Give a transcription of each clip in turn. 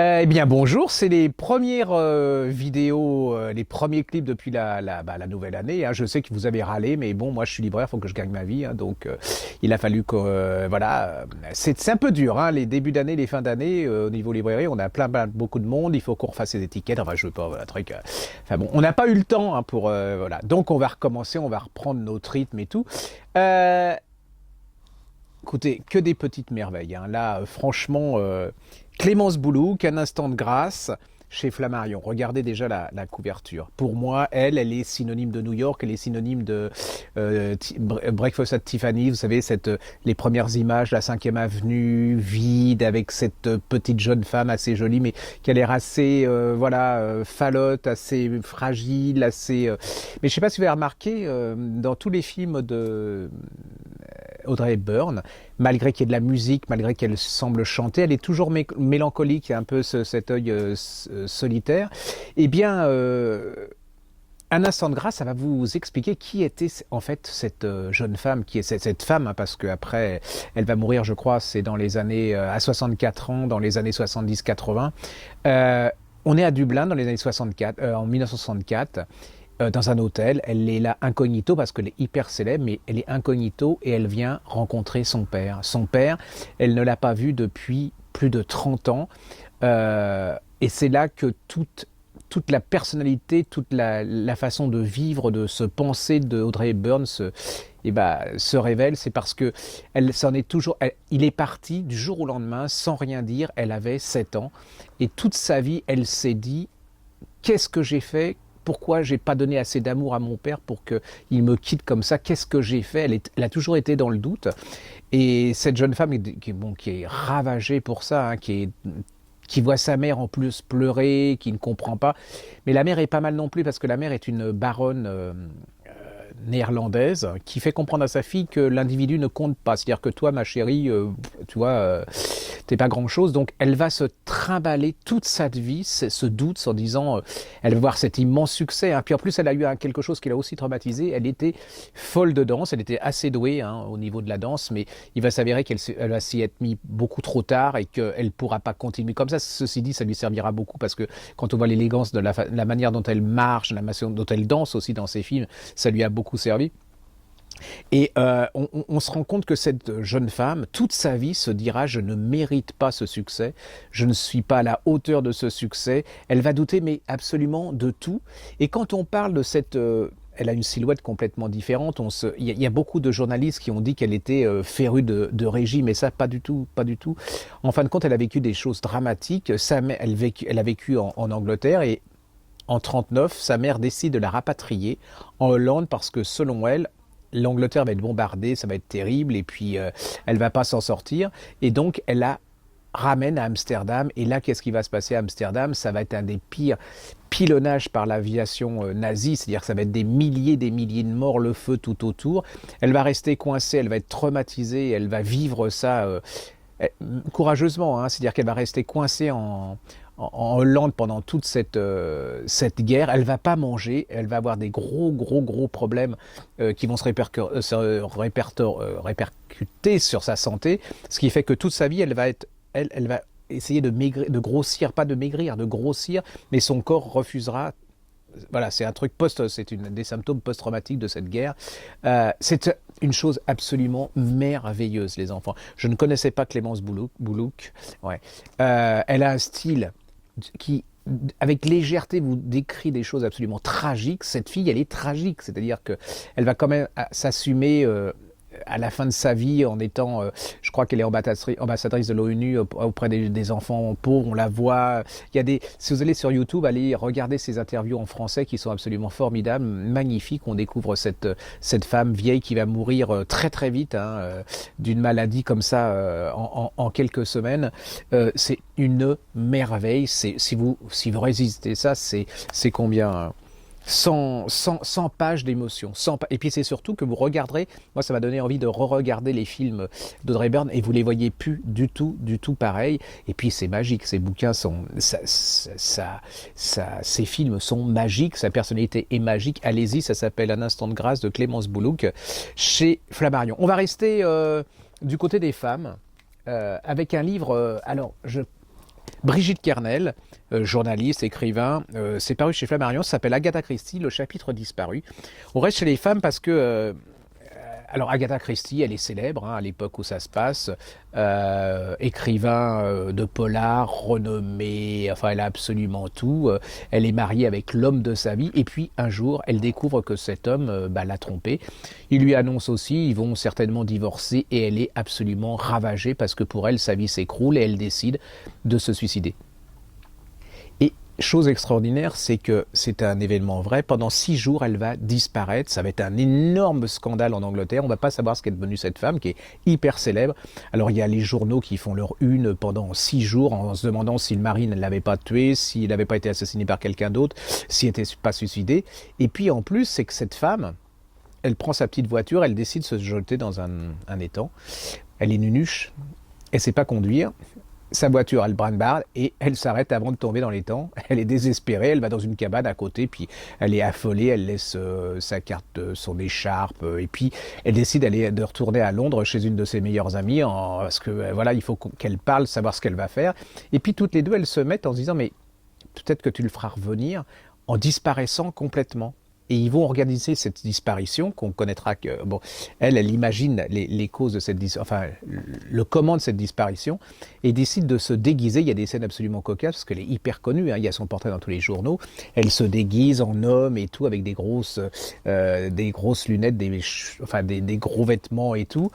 Eh bien bonjour, c'est les premières vidéos, les premiers clips depuis la nouvelle année, hein. Je sais que vous avez râlé, mais bon, moi je suis libraire, il faut que je gagne ma vie, hein. Donc il a fallu que, c'est un peu dur, hein, les débuts d'année, les fins d'année, au niveau librairie, on a beaucoup de monde, il faut qu'on refasse les étiquettes, enfin je veux pas, voilà, truc. Enfin bon, on n'a pas eu le temps, hein, pour, voilà. Donc on va recommencer, on va reprendre notre rythme et tout. Euh, Écoutez, que des petites merveilles, hein. Là, franchement, Clémence Boulouk, Un instant de grâce chez Flammarion. Regardez déjà la couverture. Pour moi, elle est synonyme de New York, elle est synonyme de Breakfast at Tiffany. Vous savez, les premières images, la 5e avenue, vide, avec cette petite jeune femme assez jolie, mais qui a l'air assez, falote, assez fragile, assez. Mais je ne sais pas si vous avez remarqué, dans tous les films de Audrey Hepburn, malgré qu'il y ait de la musique, malgré qu'elle semble chanter, elle est toujours mélancolique, un peu cet œil solitaire. Eh bien, un instant de grâce, ça va vous expliquer qui était en fait cette jeune femme, qui est cette femme, hein, parce qu'après, elle va mourir, je crois, c'est dans les années, à 64 ans, dans les années 70-80. Euh, on est à Dublin dans les années 64, en 1964, dans un hôtel. Elle est là incognito parce qu'elle est hyper célèbre, mais elle est incognito et elle vient rencontrer son père. Son père, elle ne l'a pas vu depuis plus de 30 ans. Et c'est là que toute la personnalité, toute la façon de vivre, de se penser de Audrey Hepburn se révèle. C'est parce que elle s'en est toujours. Il est parti du jour au lendemain sans rien dire. Elle avait 7 ans et toute sa vie, elle s'est dit qu'est-ce que j'ai fait? Pourquoi j'ai pas donné assez d'amour à mon père pour qu'il me quitte comme ça? Qu'est-ce que j'ai fait? Elle a toujours été dans le doute. Et cette jeune femme qui est ravagée pour ça, hein, qui voit sa mère en plus pleurer, qui ne comprend pas. Mais la mère est pas mal non plus parce que la mère est une baronne néerlandaise qui fait comprendre à sa fille que l'individu ne compte pas. C'est-à-dire que toi, ma chérie, tu vois, t'es pas grand-chose. Donc elle va se trimballer toute sa vie, ce doute, en disant, elle va voir cet immense succès, hein. Puis en plus, elle a eu quelque chose qui l'a aussi traumatisée. Elle était folle de danse, elle était assez douée, hein, au niveau de la danse, mais il va s'avérer elle va s'y être mise beaucoup trop tard et qu'elle ne pourra pas continuer comme ça. Ceci dit, ça lui servira beaucoup parce que quand on voit l'élégance de la manière dont elle marche, la manière dont elle danse aussi dans ses films, ça lui a beaucoup servi. Et on se rend compte que cette jeune femme, toute sa vie, se dira je ne mérite pas ce succès, je ne suis pas à la hauteur de ce succès. Elle va douter, mais absolument de tout. Et quand on parle de cette elle a une silhouette complètement différente. Il y a beaucoup de journalistes qui ont dit qu'elle était férue de régime, mais ça, pas du tout, pas du tout. En fin de compte, elle a vécu des choses dramatiques. Elle a vécu en Angleterre et en 1939, sa mère décide de la rapatrier en Hollande parce que selon elle, l'Angleterre va être bombardée, ça va être terrible, et puis elle va pas s'en sortir. Et donc, elle la ramène à Amsterdam. Et là, qu'est-ce qui va se passer à Amsterdam? Ça va être un des pires pilonnages par l'aviation nazie, c'est-à-dire que ça va être des milliers de morts, le feu tout autour. Elle va rester coincée, elle va être traumatisée, elle va vivre ça courageusement, hein. C'est-à-dire qu'elle va rester coincée en Hollande pendant toute cette guerre. Elle va pas manger, elle va avoir des gros problèmes qui vont répercuter sur sa santé, ce qui fait que toute sa vie, elle va essayer de maigrir, de grossir, pas de maigrir, de grossir, mais son corps refusera. Voilà, c'est un truc des symptômes post-traumatiques de cette guerre. C'est une chose absolument merveilleuse, les enfants. Je ne connaissais pas Clémence Boulouk. Ouais. Elle a un style qui, avec légèreté, vous décrit des choses absolument tragiques. Cette fille, elle est tragique, c'est-à-dire que elle va quand même s'assumer. À la fin de sa vie, en étant, je crois qu'elle est ambassadrice de l'ONU auprès des enfants pauvres, on la voit. Si vous allez sur YouTube, allez regarder ses interviews en français qui sont absolument formidables, magnifiques. On découvre cette femme vieille qui va mourir très vite, hein, d'une maladie comme ça en quelques semaines. C'est une merveille. Si vous résistez ça, c'est combien, hein? 100 pages d'émotion. Et puis c'est surtout que vous regarderez, moi ça m'a donné envie de re-regarder les films d'Audrey Hepburn et vous les voyez plus du tout pareil. Et puis c'est magique, ces bouquins ces films sont magiques, sa personnalité est magique. Allez-y, ça s'appelle Un instant de grâce de Clémence Boulouk chez Flammarion. On va rester du côté des femmes avec un livre, Brigitte Kernel, journaliste, écrivain, c'est paru chez Flammarion, ça s'appelle Agatha Christie, le chapitre disparu. On reste chez les femmes parce que alors Agatha Christie, elle est célèbre à l'époque où ça se passe, écrivain de polar, renommé, enfin elle a absolument tout. Elle est mariée avec l'homme de sa vie et puis un jour elle découvre que cet homme l'a trompée. Il lui annonce aussi, ils vont certainement divorcer et elle est absolument ravagée parce que pour elle sa vie s'écroule et elle décide de se suicider. Et chose extraordinaire, c'est que c'est un événement vrai. Pendant 6 jours, elle va disparaître. Ça va être un énorme scandale en Angleterre. On ne va pas savoir ce qu'est devenue cette femme qui est hyper célèbre. Alors il y a les journaux qui font leur une pendant 6 jours en se demandant si le mari ne l'avait pas tué, s'il n'avait pas été assassiné par quelqu'un d'autre, s'il n'était pas suicidé. Et puis en plus, c'est que cette femme, elle prend sa petite voiture, elle décide de se jeter dans un étang. Elle est nunuche, elle ne sait pas conduire. Sa voiture, elle brinque-barre et elle s'arrête avant de tomber dans l'étang. Elle est désespérée, elle va dans une cabane à côté, puis elle est affolée, elle laisse sa carte, son écharpe, et puis elle décide de retourner à Londres chez une de ses meilleures amies, parce que voilà, il faut qu'elle parle, savoir ce qu'elle va faire. Et puis toutes les deux, elles se mettent en se disant, mais peut-être que tu le feras revenir en disparaissant complètement. Et ils vont organiser cette disparition qu'on connaîtra que bon, elle imagine les causes de cette enfin le comment de cette disparition et décide de se déguiser. Il y a des scènes absolument cocasses parce qu'elle est hyper connue. Hein, il y a son portrait dans tous les journaux. Elle se déguise en homme et tout avec des grosses lunettes, des gros vêtements et tout.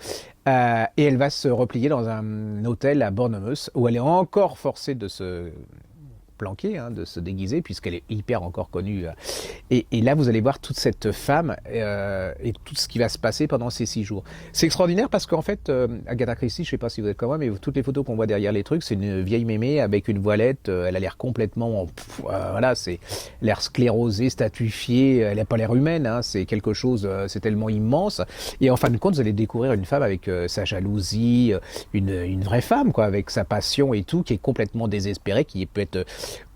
Et elle va se replier dans un hôtel à Bournemouth où elle est encore forcée de se planquer, de se déguiser, puisqu'elle est hyper encore connue. Et là, vous allez voir toute cette femme et tout ce qui va se passer pendant ces 6 jours. C'est extraordinaire parce qu'en fait, Agatha Christie, je ne sais pas si vous êtes comme moi, mais toutes les photos qu'on voit derrière les trucs, c'est une vieille mémé avec une voilette. Elle a l'air complètement... voilà, c'est l'air sclérosée, statufiée. Elle n'a pas l'air humaine. C'est quelque chose... c'est tellement immense. Et en fin de compte, vous allez découvrir une femme avec sa jalousie, une vraie femme, quoi, avec sa passion et tout, qui est complètement désespérée, qui peut être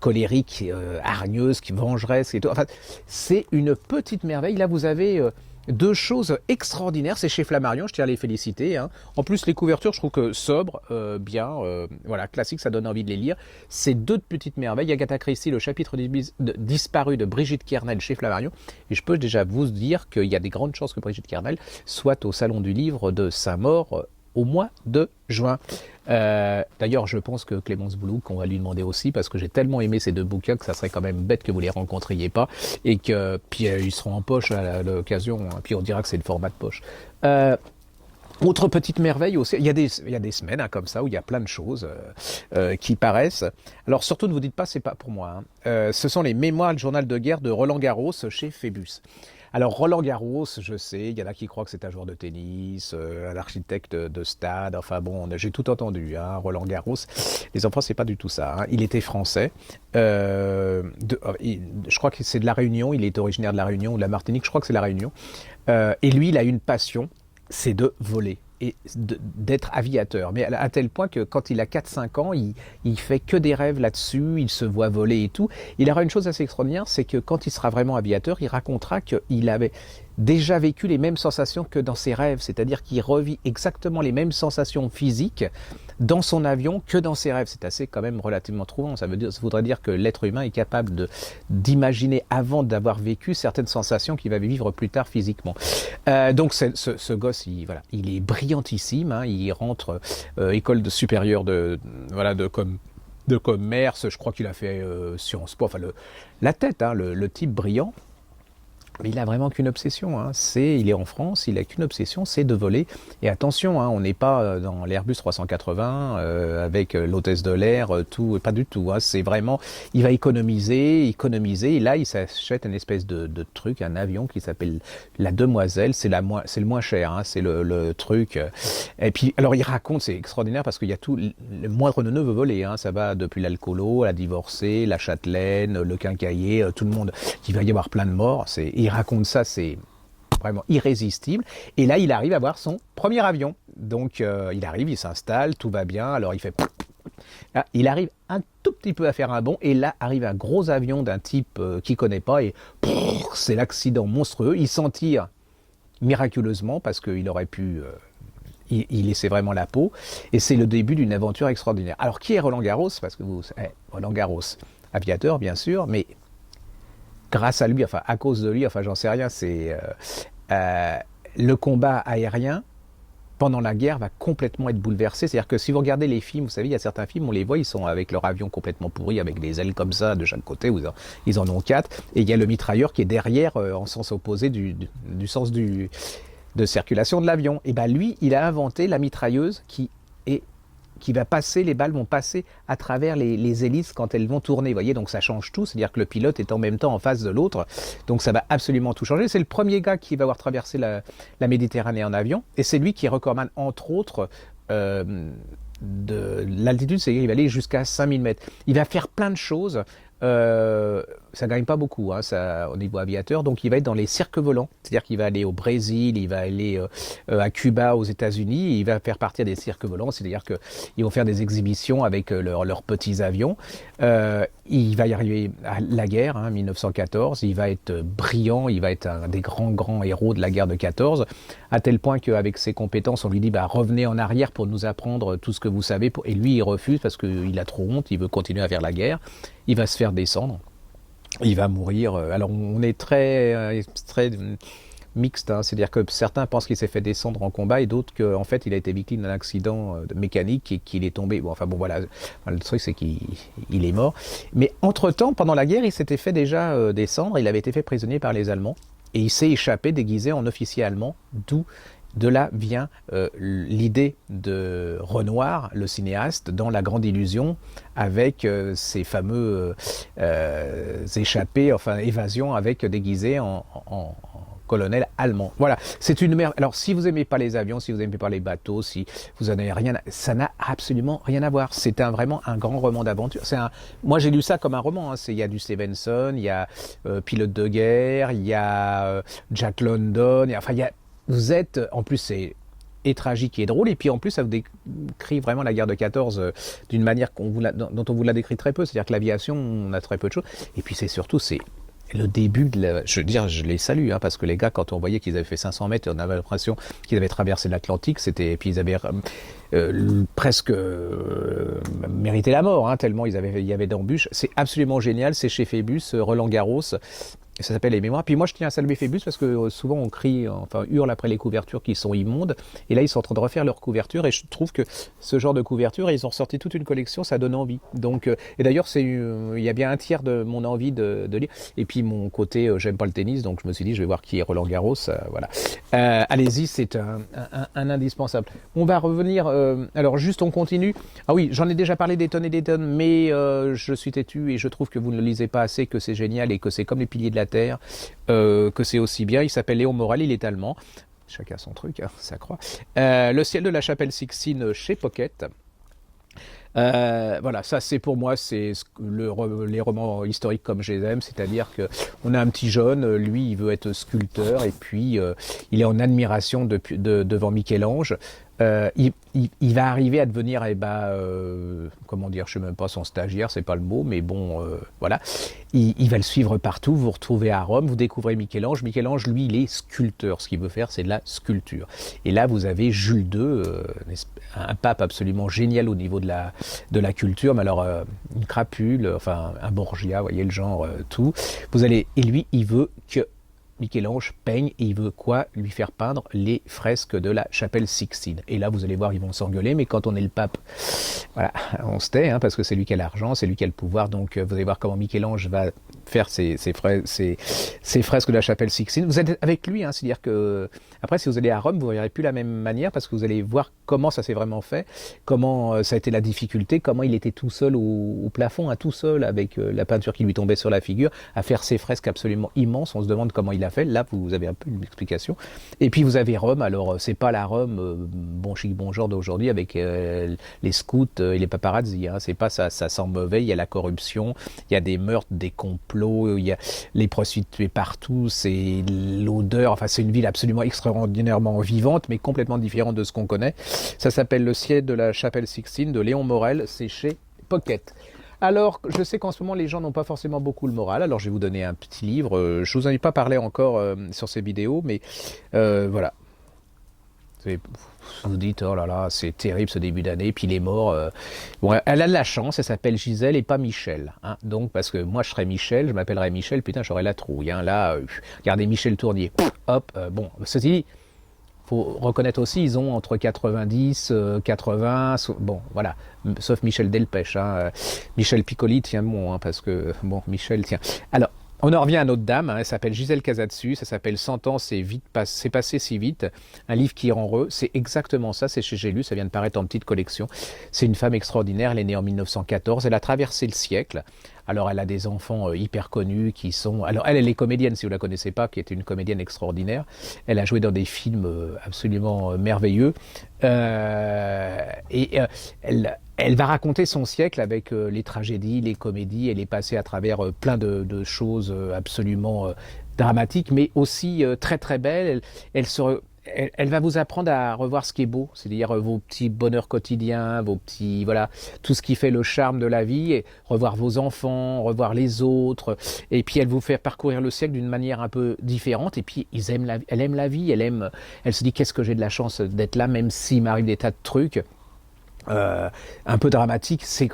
colérique, hargneuse, qui vengeresse et tout. Enfin, c'est une petite merveille. Là, vous avez 2 choses extraordinaires. C'est chez Flammarion, je tiens à les féliciter. En plus, les couvertures, je trouve que sobres, bien, voilà, classique, ça donne envie de les lire. C'est 2 petites merveilles. Agatha Christie, le chapitre disparu de Brigitte Kernel chez Flammarion. Et je peux déjà vous dire qu'il y a des grandes chances que Brigitte Kernel soit au Salon du Livre de Saint-Maur au mois de juin. D'ailleurs, je pense que Clémence Boulouk, on va lui demander aussi, parce que j'ai tellement aimé ces 2 bouquins que ça serait quand même bête que vous les rencontriez pas, et que puis ils seront en poche à l'occasion, puis on dira que c'est le format de poche. Autre petite merveille aussi, il y a des semaines comme ça où il y a plein de choses qui paraissent. Alors surtout ne vous dites pas, c'est pas pour moi. Ce sont les mémoires, le journal de guerre de Roland Garros chez Phébus. Alors Roland Garros, je sais, il y en a qui croient que c'est un joueur de tennis, un architecte de stade, enfin bon, j'ai tout entendu, Roland Garros. Les enfants, c'est pas du tout ça. Il était français, je crois que c'est de la Réunion, il est originaire de la Réunion ou de la Martinique, je crois que c'est la Réunion. Et lui, il a une passion, c'est de voler et d'être aviateur. Mais à tel point que quand il a 4-5 ans, il fait que des rêves là-dessus, il se voit voler et tout. Il aura une chose assez extraordinaire, c'est que quand il sera vraiment aviateur, il racontera qu'il avait déjà vécu les mêmes sensations que dans ses rêves, c'est-à-dire qu'il revit exactement les mêmes sensations physiques dans son avion que dans ses rêves. C'est assez quand même relativement troublant. Ça voudrait dire que l'être humain est capable d'imaginer avant d'avoir vécu certaines sensations qu'il va vivre plus tard physiquement. Donc ce gosse, il est brillantissime. Il rentre école supérieure de commerce. Je crois qu'il a fait Sciences Po. Enfin la tête, le type brillant. Mais il n'a vraiment qu'une obsession, il est en France, il n'a qu'une obsession, c'est de voler. Et attention, on n'est pas dans l'Airbus 380 avec l'hôtesse de l'air, tout, pas du tout. C'est vraiment, il va économiser, et là il s'achète une espèce de truc, un avion qui s'appelle la Demoiselle, c'est le moins cher, c'est le truc. Et puis, alors il raconte, c'est extraordinaire parce qu'il y a tout, le moindre neuneu veut voler, ça va depuis l'alcoolo, la divorcée, la châtelaine, le quincaillier, tout le monde, il va y avoir plein de morts, il raconte ça, c'est vraiment irrésistible. Et là, il arrive à avoir son premier avion. Donc, il arrive, il s'installe, tout va bien. Alors, il fait... Là, il arrive un tout petit peu à faire un bond. Et là, arrive un gros avion d'un type qu'il ne connaît pas. Et c'est l'accident monstrueux. Il s'en tire miraculeusement parce qu'il aurait pu... il laissait vraiment la peau. Et c'est le début d'une aventure extraordinaire. Alors, qui est Roland Garros? Parce que Roland Garros, aviateur, bien sûr, mais grâce à lui, enfin, à cause de lui, enfin, j'en sais rien, c'est le combat aérien pendant la guerre va complètement être bouleversé. C'est-à-dire que si vous regardez les films, vous savez, il y a certains films, on les voit, ils sont avec leur avion complètement pourri, avec des ailes comme ça de chaque côté, ils en ont 4, et il y a le mitrailleur qui est derrière, en sens opposé du sens de circulation de l'avion. Et bien lui, il a inventé la mitrailleuse qui va passer, les balles vont passer à travers les hélices quand elles vont tourner. Vous voyez, donc ça change tout, c'est-à-dire que le pilote est en même temps en face de l'autre, donc ça va absolument tout changer. C'est le premier gars qui va avoir traversé la Méditerranée en avion, et c'est lui qui recommande, entre autres, de l'altitude, c'est-à-dire qu'il va aller jusqu'à 5000 mètres. Il va faire plein de choses. Ça gagne pas beaucoup, hein, ça, au niveau aviateur, donc il va être dans les cirques volants, c'est-à-dire qu'il va aller au Brésil, il va aller à Cuba, aux États-Unis, il va faire partie des cirques volants, c'est-à-dire qu'ils vont faire des exhibitions avec leurs petits avions. Il va y arriver à la guerre, hein, 1914, il va être brillant, il va être un des grands héros de la guerre de 14, à tel point qu'avec ses compétences, on lui dit bah, revenez en arrière pour nous apprendre tout ce que vous savez, et lui il refuse parce qu'il a trop honte, il veut continuer à faire la guerre, il va se faire descendre. Il va mourir. Alors on est très mixte, hein. C'est-à-dire que certains pensent qu'il s'est fait descendre en combat et d'autres qu'en fait il a été victime d'un accident mécanique et qu'il est tombé. Bon, enfin bon voilà, le truc c'est qu'il est mort. Mais entre-temps, pendant la guerre, il s'était fait déjà descendre, il avait été fait prisonnier par les Allemands et il s'est échappé déguisé en officier allemand, d'où de là vient l'idée de Renoir, le cinéaste, dans La Grande Illusion, avec ces fameux échappées, enfin évasions, avec déguisés en colonel allemand. Voilà, c'est une merde. Alors si vous aimez pas les avions, si vous aimez pas les bateaux, si vous en avez rien, ça n'a absolument rien à voir. C'est vraiment un grand roman d'aventure. Moi j'ai lu ça comme un roman. Hein. Il y a du Stevenson, il y a Pilote de guerre, il y a Jack London, vous êtes, en plus c'est tragique et drôle, et puis en plus ça vous décrit vraiment la guerre de 14 d'une manière dont on vous l'a décrit très peu, c'est-à-dire que l'aviation, on a très peu de choses, et puis c'est le début je veux dire, je les salue, hein, parce que les gars, quand on voyait qu'ils avaient fait 500 mètres, on avait l'impression qu'ils avaient traversé l'Atlantique, et puis ils avaient presque mérité la mort, hein, tellement il y avait d'embûches. C'est absolument génial, c'est chez Phébus, Roland Garros. Ça s'appelle Les Mémoires. Puis moi, je tiens à saluer Phébus parce que souvent on crie, enfin hurle après les couvertures qui sont immondes. Et là, ils sont en train de refaire leurs couvertures. Et je trouve que ce genre de couverture, ils ont sorti toute une collection, ça donne envie. Donc, et d'ailleurs, il y a bien un tiers de mon envie de lire. Et puis mon côté, j'aime pas le tennis, donc je me suis dit, je vais voir qui est Roland Garros. Voilà. Allez-y, c'est un indispensable. On va revenir. Alors juste, on continue. Ah oui, j'en ai déjà parlé des tonnes et des tonnes, mais je suis têtu et je trouve que vous ne le lisez pas assez, que c'est génial et que c'est comme les piliers de la Terre, que c'est aussi bien. Il s'appelle Léon Morel, il est allemand. Chacun son truc, hein, ça croit. Le ciel de la chapelle Sixtine chez Pocket. Voilà, ça c'est pour moi, c'est les romans historiques comme je les aime, c'est-à-dire que on a un petit jeune, lui il veut être sculpteur et puis il est en admiration devant Michel-Ange. Il va arriver à devenir, comment dire, je ne sais même pas, son stagiaire, c'est pas le mot, mais bon, voilà. Il va le suivre partout, vous vous retrouvez à Rome, vous découvrez Michel-Ange. Michel-Ange, lui, il est sculpteur, ce qu'il veut faire, c'est de la sculpture. Et là, vous avez Jules II, un pape absolument génial au niveau de la culture, mais alors, une crapule, enfin, un Borgia, vous voyez le genre, tout. Et lui, il veut que Michel-Ange peigne et il veut quoi? Lui faire peindre les fresques de la chapelle Sixtine. Et là, vous allez voir, ils vont s'engueuler, mais quand on est le pape, voilà, on se tait, hein, parce que c'est lui qui a l'argent, c'est lui qui a le pouvoir, donc vous allez voir comment Michel-Ange va faire ses fresques de la chapelle Sixtine. Vous êtes avec lui, hein, c'est-à-dire que, après, si vous allez à Rome, vous ne verrez plus la même manière, parce que vous allez voir comment ça s'est vraiment fait, comment ça a été la difficulté, comment il était tout seul au plafond, hein, tout seul, avec la peinture qui lui tombait sur la figure, à faire ces fresques absolument immenses. On se demande comment il a fait. Là, vous avez un peu une explication. Et puis, vous avez Rome. Alors, c'est pas la Rome bon chic, bon genre d'aujourd'hui, avec les scouts et les paparazzi. Hein. C'est pas ça, ça sent mauvais. Il y a la corruption, il y a des meurtres, des complots, il y a les prostituées partout, c'est l'odeur. Enfin, c'est une ville absolument extraordinairement vivante, mais complètement différente de ce qu'on connaît. Ça s'appelle Le ciel de la chapelle Sixtine de Léon Morel. C'est chez Pocket. Alors, je sais qu'en ce moment, les gens n'ont pas forcément beaucoup le moral, alors je vais vous donner un petit livre. Je ne vous en ai pas parlé encore sur ces vidéos, mais voilà. Vous dites, oh là là, c'est terrible ce début d'année, puis il est mort. Bon, elle a de la chance, elle s'appelle Gisèle et pas Michel. Hein. Donc, parce que moi je serais Michel, je m'appellerais Michel, putain, j'aurais la trouille. Hein. Là, regardez Michel Tournier. Hop, bon, ceci dit, faut reconnaître aussi, ils ont entre 90, 80, bon, voilà, sauf Michel Delpech. Hein. Michel Piccoli tient bon, hein, parce que, bon, Michel tient. Alors, on en revient à notre dame, hein, elle s'appelle Gisèle Casatsu, ça s'appelle 100 ans, c'est passé si vite, un livre qui rend heureux, c'est exactement ça, c'est chez J'ai lu, ça vient de paraître en petite collection. C'est une femme extraordinaire, elle est née en 1914, elle a traversé le siècle. Alors elle a des enfants hyper connus qui sont... Alors elle est comédienne, si vous ne la connaissez pas, qui est une comédienne extraordinaire. Elle a joué dans des films absolument merveilleux. Elle va raconter son siècle avec les tragédies, les comédies. Elle est passée à travers plein de choses absolument dramatiques, mais aussi très très belles. Elle va vous apprendre à revoir ce qui est beau, c'est-à-dire vos petits bonheurs quotidiens, vos petits, voilà, tout ce qui fait le charme de la vie, et revoir vos enfants, revoir les autres, et puis elle vous fait parcourir le siècle d'une manière un peu différente, et puis elle aime la vie, elle se dit qu'est-ce que j'ai de la chance d'être là, même s'il m'arrive des tas de trucs, un peu dramatiques, c'est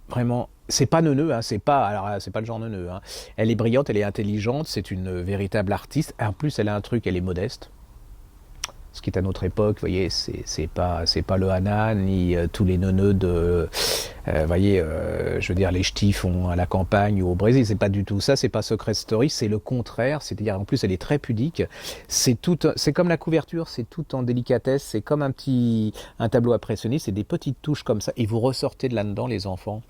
vraiment... C'est pas neuneux, hein, c'est pas le genre neuneux. Hein. Elle est brillante, elle est intelligente, c'est une véritable artiste. En plus, elle a un truc, elle est modeste. Ce qui est à notre époque, vous voyez, c'est pas le Hana, ni tous les neuneux de, voyez, je veux dire, les ch'tis font à la campagne ou au Brésil, c'est pas du tout ça, c'est pas Secret Story, c'est le contraire, c'est-à-dire, en plus, elle est très pudique, c'est comme la couverture, c'est tout en délicatesse, c'est comme un tableau impressionniste, c'est des petites touches comme ça, et vous ressortez de là-dedans, les enfants.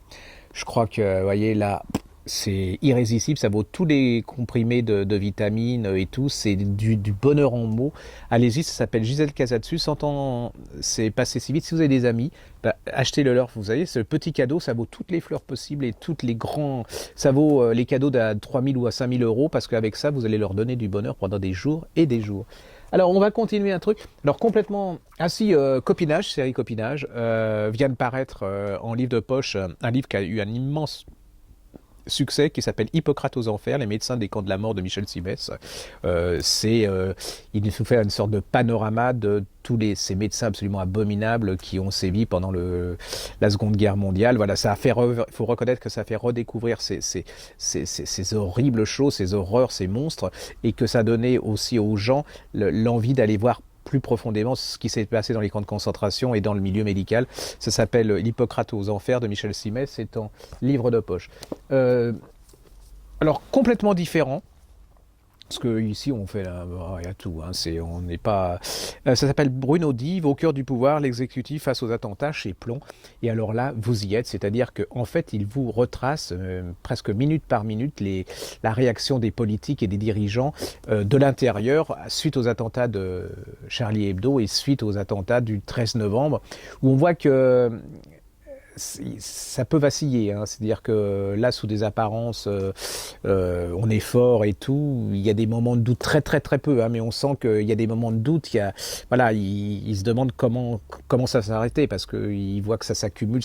Je crois que, vous voyez, là, c'est irrésistible, ça vaut tous les comprimés de vitamines et tout, c'est du bonheur en mots. Allez-y, ça s'appelle Gisèle Casatsu, 100 ans, c'est passé si vite. Si vous avez des amis, bah, achetez-le leur, vous savez, ce petit cadeau, ça vaut toutes les fleurs possibles et toutes les grands... Ça vaut les cadeaux d'à 3 000 ou à 5 000 euros, parce qu'avec ça, vous allez leur donner du bonheur pendant des jours et des jours. Alors, on va continuer un truc. Alors, complètement... Ah si, Copinage, série Copinage, vient de paraître en livre de poche, un livre qui a eu un immense succès qui s'appelle Hippocrate aux enfers, les médecins des camps de la mort de Michel Simès. Il nous fait une sorte de panorama de tous ces médecins absolument abominables qui ont sévi pendant la Seconde Guerre mondiale. Voilà, ça a fait, faut reconnaître que ça a fait redécouvrir ces horribles choses, ces horreurs, ces monstres, et que ça a donné aussi aux gens l'envie d'aller voir plus profondément ce qui s'est passé dans les camps de concentration et dans le milieu médical. Ça s'appelle L'Hippocrate aux enfers de Michel Simès, c'est en livre de poche. Alors, complètement différent, parce qu'ici on fait il y a tout, hein, on n'est pas... ça s'appelle Bruno Dive, au cœur du pouvoir, l'exécutif face aux attentats chez Plomb. Et alors là, vous y êtes, c'est-à-dire qu'en fait, il vous retrace presque minute par minute la réaction des politiques et des dirigeants de l'intérieur suite aux attentats de Charlie Hebdo et suite aux attentats du 13 novembre, où on voit que ça peut vaciller, hein. C'est-à-dire que là, sous des apparences, on est fort et tout. Il y a des moments de doute, très très très peu, hein, mais on sent qu'il y a des moments de doute. Voilà, il se demande comment ça va s'arrêter, parce qu'il voit que ça s'accumule,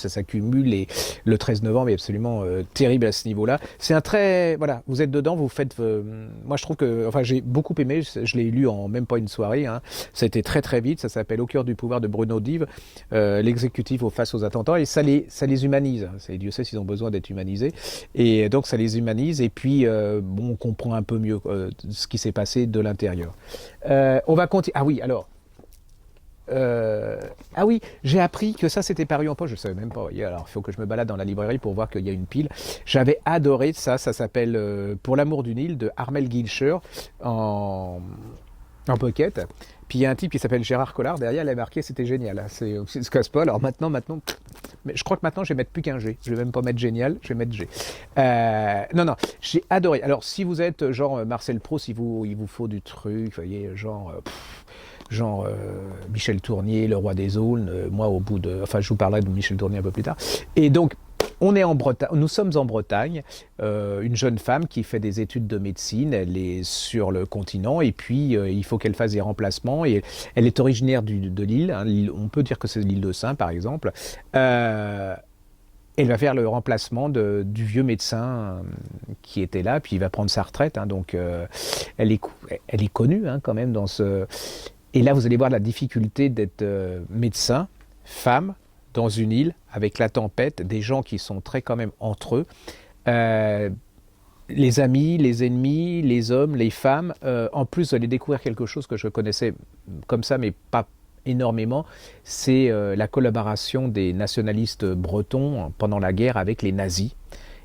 et le 13 novembre est absolument terrible à ce niveau-là. C'est un très... Voilà, vous êtes dedans, vous faites... moi, je trouve que... Enfin, j'ai beaucoup aimé, je l'ai lu en même pas une soirée, hein. Ça a été très très vite, ça s'appelle Au cœur du pouvoir de Bruno Dive, l'exécutif face aux attentats, et ça les humanise. Dieu sait s'ils ont besoin d'être humanisés. Et donc, ça les humanise. Et puis, bon, on comprend un peu mieux ce qui s'est passé de l'intérieur. On va continuer. Ah oui, alors. Ah oui, j'ai appris que ça c'était paru en poche, je ne savais même pas. Voyez, alors il faut que je me balade dans la librairie pour voir qu'il y a une pile. J'avais adoré ça s'appelle Pour l'amour d'une île de Armel Gilcher en pocket. Puis il y a un type qui s'appelle Gérard Collard, derrière il a marqué, c'était génial. C'est se casse pas. Alors maintenant, mais je crois que maintenant je vais mettre plus qu'un G. Je vais même pas mettre génial, je vais mettre G. Non, j'ai adoré. Alors si vous êtes genre Marcel Proust, il vous faut du truc, vous voyez, genre Michel Tournier, le roi des aulnes. Moi, je vous parlerai de Michel Tournier un peu plus tard. Et donc, nous sommes en Bretagne, une jeune femme qui fait des études de médecine, elle est sur le continent, et puis il faut qu'elle fasse des remplacements, et elle est originaire de l'île, hein, on peut dire que c'est l'île de Sein par exemple. Elle va faire le remplacement du vieux médecin qui était là, puis il va prendre sa retraite, hein, donc elle est connue, hein, quand même dans ce... Et là, vous allez voir la difficulté d'être médecin, femme, dans une île, avec la tempête, des gens qui sont très quand même entre eux. Euh, les amis, les ennemis, les hommes, les femmes. En plus, vous allez découvrir quelque chose que je connaissais comme ça, mais pas énormément. C'est la collaboration des nationalistes bretons pendant la guerre avec les nazis.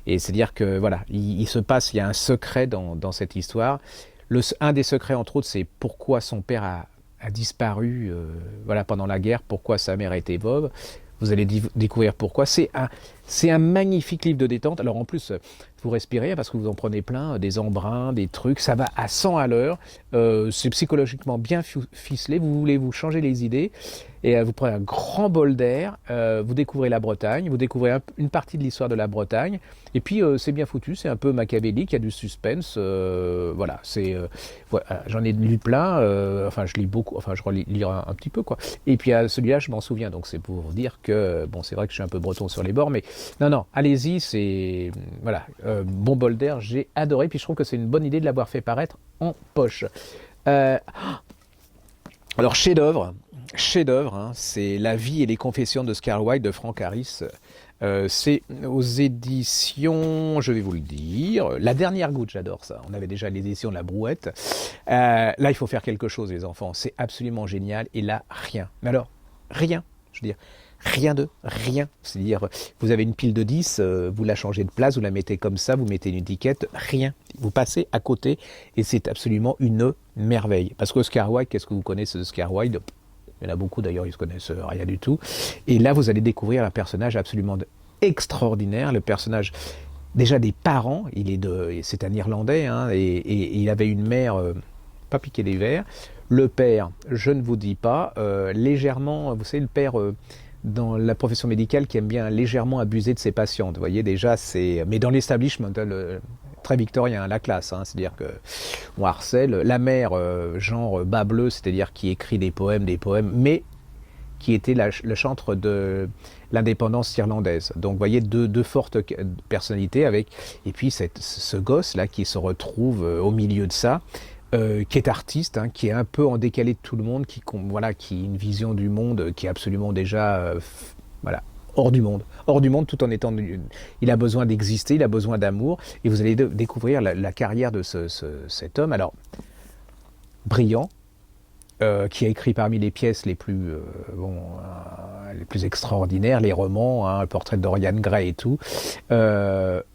Et c'est-à-dire que voilà, il y a un secret dans cette histoire. Un des secrets, entre autres, c'est pourquoi son père a disparu voilà, pendant la guerre, pourquoi sa mère était veuve. Vous allez découvrir pourquoi. C'est un magnifique livre de détente. Alors en plus, vous respirez parce que vous en prenez plein, des embruns, des trucs. Ça va à 100 à l'heure. C'est psychologiquement bien ficelé. Vous voulez vous changer les idées. Et vous prenez un grand bol d'air. Vous découvrez la Bretagne. Vous découvrez une partie de l'histoire de la Bretagne. Et puis c'est bien foutu. C'est un peu machiavélique. Il y a du suspense. Voilà. Voilà, j'en ai lu plein. Enfin, je lis beaucoup. Enfin, je relis un petit peu, quoi. Et puis à celui-là, je m'en souviens. Donc c'est pour dire que, bon, c'est vrai que je suis un peu breton sur les bords, mais non, allez-y, c'est voilà, bon bol d'air, j'ai adoré, puis je trouve que c'est une bonne idée de l'avoir fait paraître en poche. Euh, alors chef-d'œuvre, hein, c'est La vie et les confessions d'Oscar Wilde de Frank Harris. C'est aux éditions, je vais vous le dire, La Dernière Goutte, j'adore ça. On avait déjà l'édition de La Brouette. Là, il faut faire quelque chose, les enfants. C'est absolument génial. Et là, rien. Mais alors, rien, je veux dire. Rien. C'est-à-dire, vous avez une pile de 10, vous la changez de place, vous la mettez comme ça, vous mettez une étiquette, rien. Vous passez à côté et c'est absolument une merveille. Parce qu'Oscar Wilde, qu'est-ce que vous connaissez d'Oscar Wilde? Il y en a beaucoup d'ailleurs, ils ne connaissent rien du tout. Et là, vous allez découvrir un personnage absolument extraordinaire, le personnage déjà des parents, c'est un Irlandais, hein, et il avait une mère pas piqué des verres. Le père, je ne vous dis pas, légèrement, vous savez, le père dans la profession médicale qui aime bien légèrement abuser de ses patientes. Vous voyez, déjà, mais dans l'establishment, très victorien, la classe, hein, c'est-à-dire que on harcèle. La mère, genre bas bleu, c'est-à-dire qui écrit des poèmes, mais qui était le chantre de l'indépendance irlandaise. Donc, vous voyez, deux fortes personnalités avec, et puis ce gosse-là qui se retrouve au milieu de ça, qui est artiste, hein, qui est un peu en décalé de tout le monde, qui a une vision du monde qui est absolument déjà voilà, hors du monde tout en étant... Il a besoin d'exister, il a besoin d'amour, et vous allez découvrir la carrière de cet homme, alors brillant, qui a écrit parmi les pièces les plus extraordinaires, les romans, hein, le portrait de Dorian Gray et tout,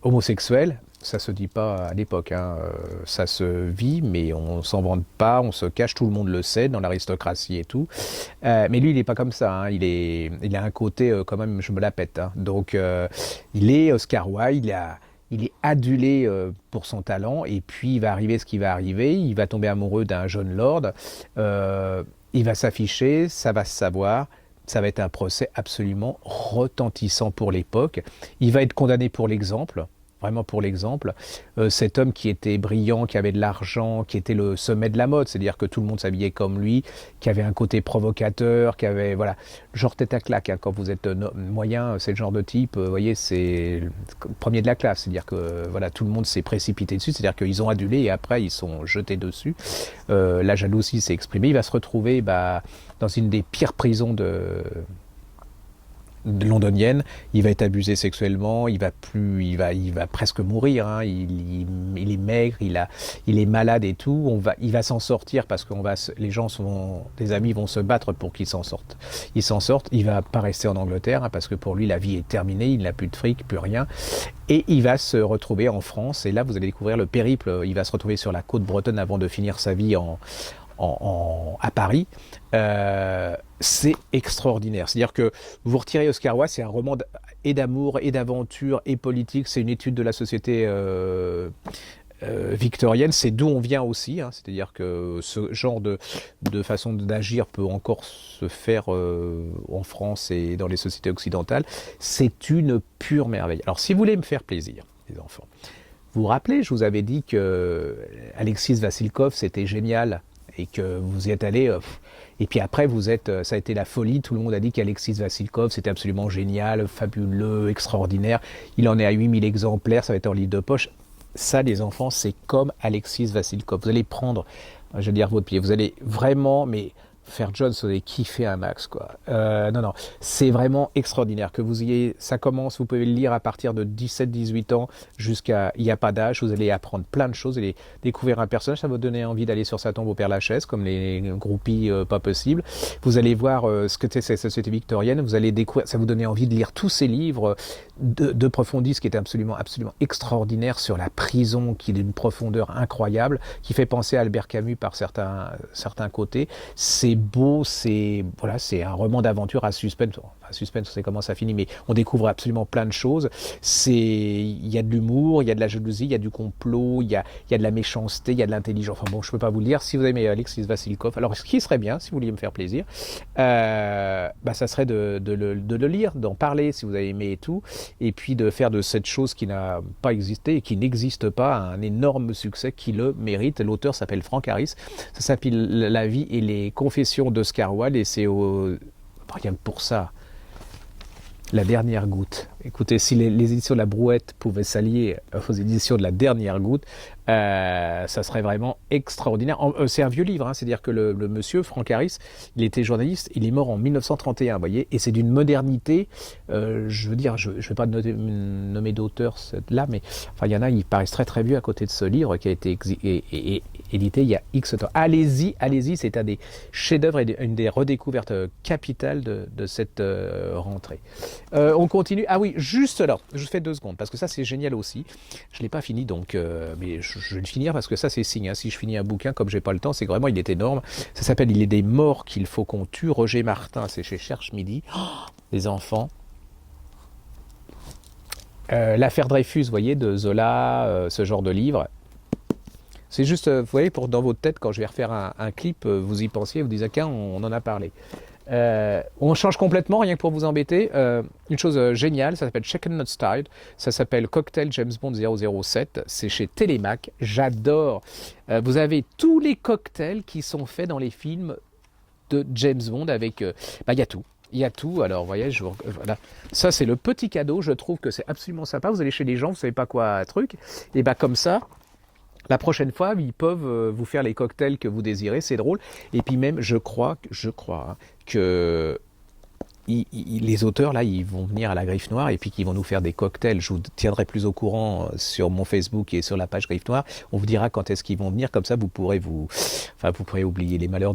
homosexuel. Ça se dit pas à l'époque, hein. Ça se vit, mais on s'en vante pas, on se cache, tout le monde le sait dans l'aristocratie et tout. Mais lui, il est pas comme ça, hein. Il a un côté quand même, je me la pète, hein. Donc, il est Oscar Wilde, il est adulé pour son talent, et puis il va arriver ce qui va arriver. Il va tomber amoureux d'un jeune lord. Il va s'afficher, ça va se savoir. Ça va être un procès absolument retentissant pour l'époque. Il va être condamné pour l'exemple. Vraiment pour l'exemple, cet homme qui était brillant, qui avait de l'argent, qui était le sommet de la mode, c'est-à-dire que tout le monde s'habillait comme lui, qui avait un côté provocateur, qui avait, voilà, genre tête à claque, hein, quand vous êtes moyen, c'est le genre de type, vous voyez, c'est le premier de la classe, c'est-à-dire que voilà, tout le monde s'est précipité dessus, c'est-à-dire qu'ils ont adulé et après ils sont jetés dessus. La jalousie s'est exprimée, il va se retrouver dans une des pires prisons londonienne, il va être abusé sexuellement, il va presque mourir, hein. Il est maigre, il est malade et tout. Il va s'en sortir parce que des amis vont se battre pour qu'il s'en sorte. Il s'en sorte, il va pas rester en Angleterre, hein, parce que pour lui la vie est terminée, il n'a plus de fric, plus rien, et il va se retrouver en France. Et là vous allez découvrir le périple. Il va se retrouver sur la côte bretonne avant de finir sa vie à Paris. C'est extraordinaire. C'est-à-dire que vous retirez Oscar Wilde, c'est un roman et d'amour, et d'aventure, et politique. C'est une étude de la société victorienne. C'est d'où on vient aussi, hein. C'est-à-dire que ce genre de façon d'agir peut encore se faire en France et dans les sociétés occidentales. C'est une pure merveille. Alors, si vous voulez me faire plaisir, les enfants, vous vous rappelez, je vous avais dit que Alexis Vassilkov, c'était génial, et que vous y êtes allé, et puis après ça a été la folie, tout le monde a dit qu'Alexis Vassilkov c'était absolument génial, fabuleux, extraordinaire, il en est à 8000 exemplaires, ça va être en livre de poche. Ça, les enfants, c'est comme Alexis Vassilkov, vous allez prendre, je veux dire, votre pied, vous allez vraiment, mais Faire Jones, vous allez kiffer un max, quoi. Non, non, c'est vraiment extraordinaire. Que vous ayez, ça commence, vous pouvez le lire à partir de 17-18 ans jusqu'à, il n'y a pas d'âge, vous allez apprendre plein de choses, vous allez découvrir un personnage, ça va vous donner envie d'aller sur sa tombe au Père Lachaise, comme les groupies pas possible. Vous allez voir ce que c'est cette société victorienne, vous allez découvrir, ça va vous donner envie de lire tous ces livres de Profondis, qui est absolument, absolument extraordinaire sur la prison, qui est d'une profondeur incroyable, qui fait penser à Albert Camus par certains côtés. C'est beau, c'est voilà, c'est un roman d'aventure à suspense. Enfin, suspense, on sait comment ça finit, mais on découvre absolument plein de choses. Il y a de l'humour, il y a de la jalousie, il y a du complot, il y a de la méchanceté, il y a de l'intelligence. Enfin bon, je peux pas vous le dire. Si vous aimez Alexis Vassilkov, alors ce qui serait bien, si vous vouliez me faire plaisir, ça serait de le lire, d'en parler si vous avez aimé et tout, et puis de faire de cette chose qui n'a pas existé et qui n'existe pas un énorme succès qui le mérite. L'auteur s'appelle Frank Harris. Ça s'appelle La vie et les confessions d'Oscar Wilde, et c'est rien que pour ça. La dernière goutte. Écoutez, si les éditions de la Brouette pouvaient s'allier aux éditions de la dernière goutte, ça serait vraiment extraordinaire. C'est un vieux livre, hein, c'est-à-dire que le monsieur, Frank Harris, il était journaliste, il est mort en 1931, vous voyez, et c'est d'une modernité, je veux dire, je ne vais pas nommer d'auteurs là, mais enfin, il y en a, ils paraissent très très vieux à côté de ce livre qui a été édité il y a X temps. Allez-y, c'est un des chefs-d'œuvre et une des redécouvertes capitales de cette rentrée. On continue. Ah oui, juste là, je fais 2 secondes, parce que ça c'est génial aussi. Je ne l'ai pas fini, donc, mais je vais le finir, parce que ça c'est signe. Hein. Si je finis un bouquin, comme j'ai pas le temps, c'est que vraiment il est énorme. Ça s'appelle Il est des morts qu'il faut qu'on tue. Roger Martin, c'est chez Cherche Midi. Oh, les enfants. L'affaire Dreyfus, vous voyez, de Zola, ce genre de livre. C'est juste, vous voyez, pour dans votre tête, quand je vais refaire un clip, vous y pensiez, vous disiez, on en a parlé. On change complètement, rien que pour vous embêter. Une chose géniale, ça s'appelle Shaken Not Stirred, ça s'appelle Cocktail James Bond 007, c'est chez Télémac, j'adore. Vous avez tous les cocktails qui sont faits dans les films de James Bond avec... il y a tout. Il y a tout, alors vous voyez, voilà. Ça c'est le petit cadeau, je trouve que c'est absolument sympa. Vous allez chez les gens, vous savez pas quoi truc, et comme ça, la prochaine fois, ils peuvent vous faire les cocktails que vous désirez, c'est drôle. Et puis même, je crois hein, que les auteurs, là, ils vont venir à la Griffe Noire et puis qu'ils vont nous faire des cocktails. Je vous tiendrai plus au courant sur mon Facebook et sur la page Griffe Noire. On vous dira quand est-ce qu'ils vont venir, comme ça vous pourrez vous pourrez oublier les malheurs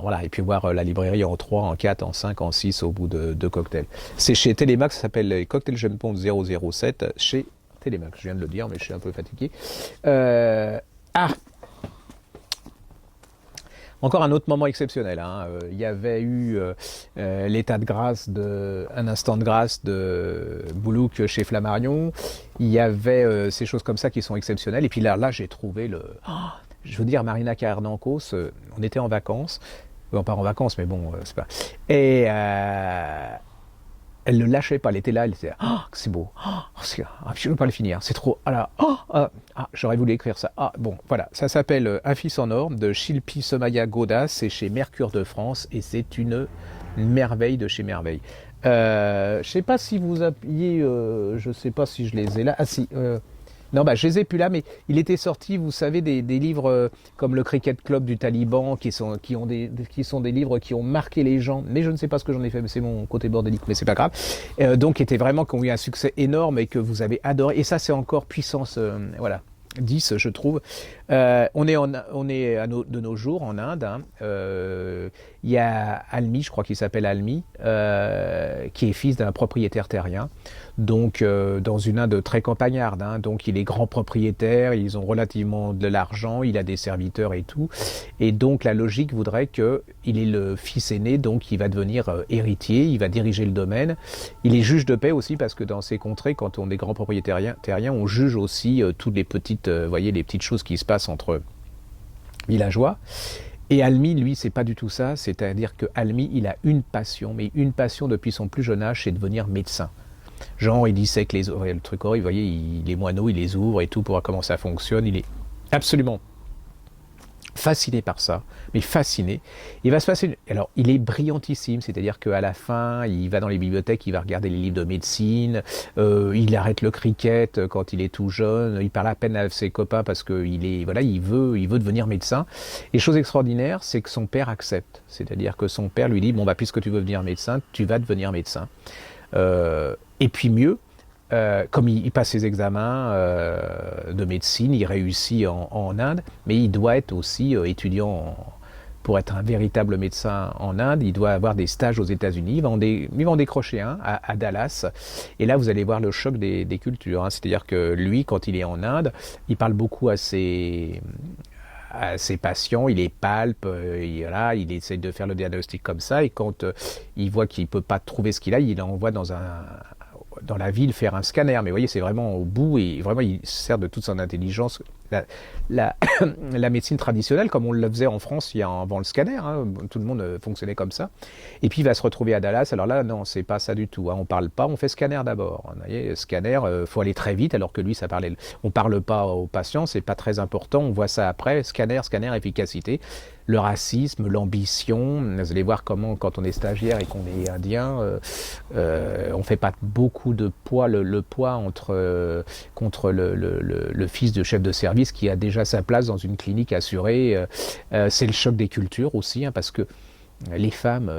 voilà, et puis voir la librairie en 3, en 4, en 5, en 6 au bout de cocktails. C'est chez Télémax, ça s'appelle Cocktail James Bond 007, chez Télémax, je viens de le dire, mais je suis un peu fatigué. Encore un autre moment exceptionnel. Hein. Il y avait eu l'état de grâce, un instant de grâce de Boulouk chez Flammarion. Il y avait ces choses comme ça qui sont exceptionnelles. Et puis là j'ai trouvé je veux dire, Marina Kaernankos, on était en vacances. Bon, pas en vacances, mais bon, c'est pas... Et... elle ne lâchait pas, elle était là, elle disait c'est beau, je ne veux pas le finir, c'est trop, j'aurais voulu écrire ça. Bon, voilà, ça s'appelle Un fils en or de Shilpi Somaya Goda, c'est chez Mercure de France et c'est une merveille de chez Merveille. Je ne sais pas si vous aviez, je ne sais pas si je les ai là, non, je les ai plus là, mais il était sorti, vous savez, des livres comme le Cricket Club du Taliban, qui sont des livres qui ont marqué les gens, mais je ne sais pas ce que j'en ai fait, mais c'est mon côté bordélique, mais c'est pas grave. Donc, qui ont eu un succès énorme et que vous avez adoré. Et ça, c'est encore puissance, 10, je trouve. On est de nos jours en Inde. Hein. Il y a Almi, je crois qu'il s'appelle Almi, qui est fils d'un propriétaire terrien. Donc, dans une Inde très campagnarde. Hein. Donc, il est grand propriétaire, ils ont relativement de l'argent, il a des serviteurs et tout. Et donc, la logique voudrait qu'il est le fils aîné, donc il va devenir héritier, il va diriger le domaine. Il est juge de paix aussi, parce que dans ces contrées, quand on est grand propriétaire terrien, on juge aussi toutes les petites, les petites choses qui se passent entre villageois. Et Almi, lui, c'est pas du tout ça. C'est-à-dire que Almi, il a une passion, mais une passion depuis son plus jeune âge, c'est devenir médecin. Genre, il dissèque le truc horrible, vous voyez, les moineaux, il les ouvre et tout pour voir comment ça fonctionne. Il est absolument fasciné par ça, mais fasciné. Il va se passer. Alors, il est brillantissime, c'est-à-dire qu'à la fin, il va dans les bibliothèques, il va regarder les livres de médecine, il arrête le cricket quand il est tout jeune, il parle à peine avec ses copains parce que voilà, il veut devenir médecin. Et chose extraordinaire, c'est que son père accepte, c'est-à-dire que son père lui dit bon bah puisque tu veux devenir médecin, tu vas devenir médecin. Et puis mieux. Comme il passe ses examens de médecine, il réussit en Inde, mais il doit être aussi étudiant pour être un véritable médecin en Inde. Il doit avoir des stages aux États-Unis. Il va en décrocher un à Dallas. Et là, vous allez voir le choc des cultures, hein. C'est-à-dire que lui, quand il est en Inde, il parle beaucoup à ses patients, il les palpe, voilà, il essaie de faire le diagnostic comme ça. Et quand il voit qu'il ne peut pas trouver ce qu'il a, il envoie dans la ville faire un scanner, mais vous voyez, c'est vraiment au bout et vraiment il sert de toute son intelligence. La médecine traditionnelle, comme on le faisait en France avant le scanner, hein, tout le monde fonctionnait comme ça. Et puis il va se retrouver à Dallas. Alors là, non, c'est pas ça du tout, hein. On parle pas, on fait scanner d'abord. Vous voyez, scanner, faut aller très vite, alors que lui, on parle pas aux patients, c'est pas très important. On voit ça après. Scanner, efficacité. Le racisme, l'ambition. Vous allez voir comment, quand on est stagiaire et qu'on est indien, on fait pas beaucoup de poids, le poids contre le fils de chef de service qui a déjà sa place dans une clinique assurée. C'est le choc des cultures aussi, hein, parce que les femmes,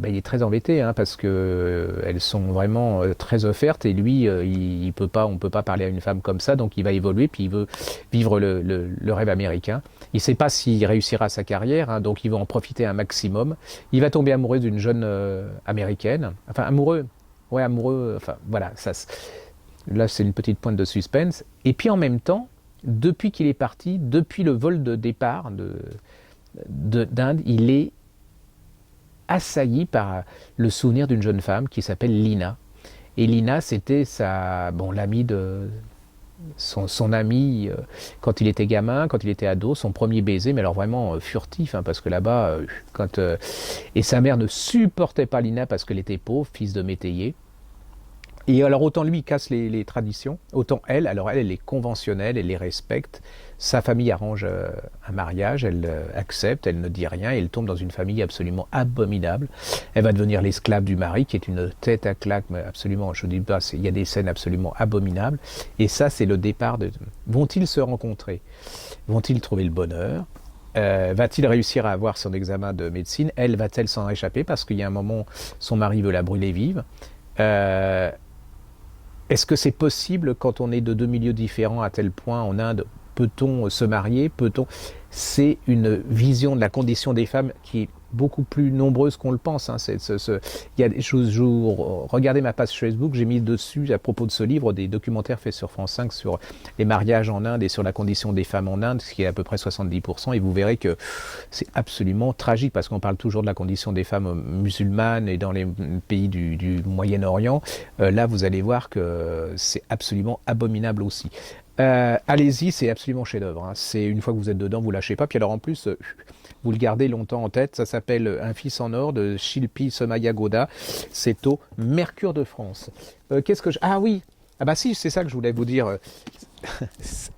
il est très embêté, hein, parce que elles sont vraiment très offertes et lui, on peut pas parler à une femme comme ça, donc il va évoluer, puis il veut vivre le rêve américain. Il ne sait pas s'il réussira sa carrière, hein, donc il va en profiter un maximum. Il va tomber amoureux d'une jeune américaine, enfin amoureux, enfin voilà, là c'est une petite pointe de suspense. Et puis en même temps, depuis qu'il est parti, depuis le vol de départ d'Inde, il est assailli par le souvenir d'une jeune femme qui s'appelle Lina. Et Lina, c'était l'amie de son ami quand il était gamin, quand il était ado, son premier baiser, mais alors vraiment furtif, hein, parce que là-bas, et sa mère ne supportait pas Lina parce qu'elle était pauvre, fils de métayer. Et alors autant lui casse les traditions, autant elle est conventionnelle, elle les respecte. Sa famille arrange un mariage, elle accepte, elle ne dit rien, et elle tombe dans une famille absolument abominable. Elle va devenir l'esclave du mari, qui est une tête à claque, mais absolument, je ne dis pas, il y a des scènes absolument abominables. Et ça, c'est le départ de... Vont-ils se rencontrer? Vont-ils trouver le bonheur? Va-t-il réussir à avoir son examen de médecine? Elle va-t-elle s'en échapper? Parce qu'il y a un moment, son mari veut la brûler vive. Est-ce que c'est possible quand on est de deux milieux différents à tel point en Inde? Peut-on se marier? C'est une vision de la condition des femmes qui est beaucoup plus nombreuse qu'on le pense, hein. Regardez ma page Facebook, j'ai mis dessus, à propos de ce livre, des documentaires faits sur France 5 sur les mariages en Inde et sur la condition des femmes en Inde, ce qui est à peu près 70%, et vous verrez que c'est absolument tragique, parce qu'on parle toujours de la condition des femmes musulmanes et dans les pays du Moyen-Orient. Là, vous allez voir que c'est absolument abominable aussi. Allez-y, c'est absolument chef-d'œuvre, hein. C'est une fois que vous êtes dedans, vous lâchez pas. Puis alors en plus, vous le gardez longtemps en tête. Ça s'appelle Un fils en or de Shilpi Somaya-Goda. C'est au Mercure de France. Ah oui, ah bah si, c'est ça que je voulais vous dire.